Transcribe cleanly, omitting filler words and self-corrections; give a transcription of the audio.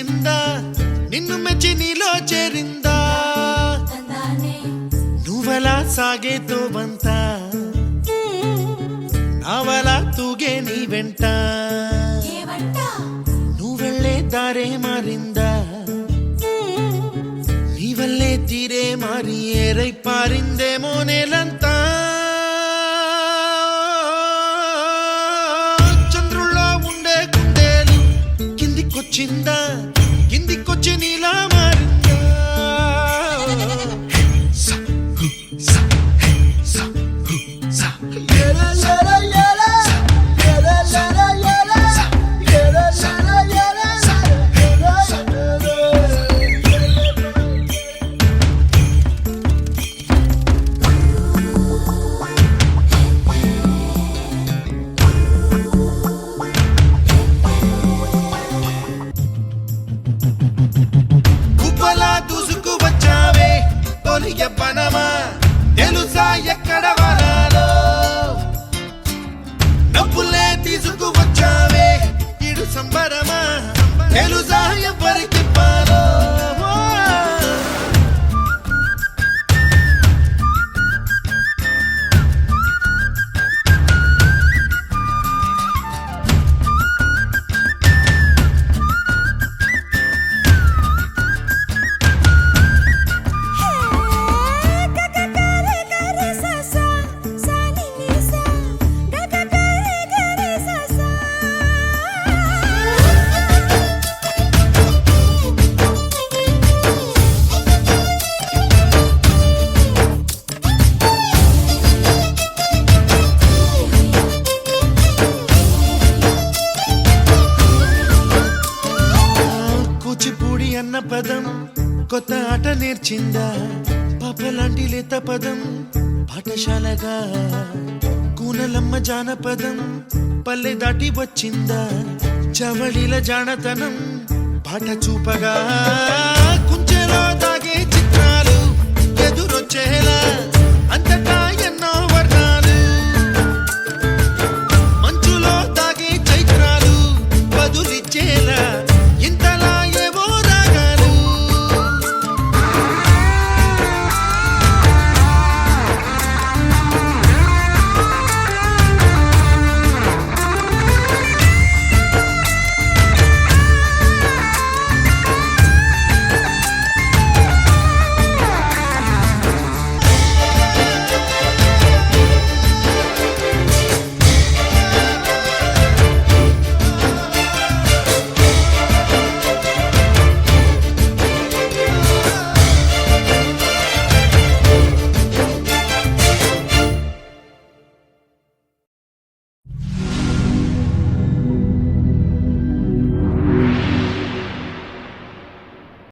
తెలిసిందా నిన్ను మెచ్చి నీలో చేరిందా నువ్వలా సాగేతో బంత నావలా తూగే నీ వెంట నువ్వెళ్ళే దారే మారిందా నీ వల్లే తీరే మారి ఏరై పారిందేమో నేలంతా చిందా కిందికొచ్చి నీలా మారిందా పనమా తెలుసా ఎక్కడ వరాలో నవ్వులే తీసుకువచ్చావే ఇడు సంబరమా తెలుసా ఎవరికి పాలో అన్న పదం కొత్త ఆట నేర్చిందా పాపలాంటి లేత పదం పాఠశాలగా కూనలమ్మ జానపదం పల్లె దాటి వచ్చిందా చవళిల జానతనం పాట చూపగా కుంచెలో తాగే చిత్రాలు ఎదురొచ్చేలా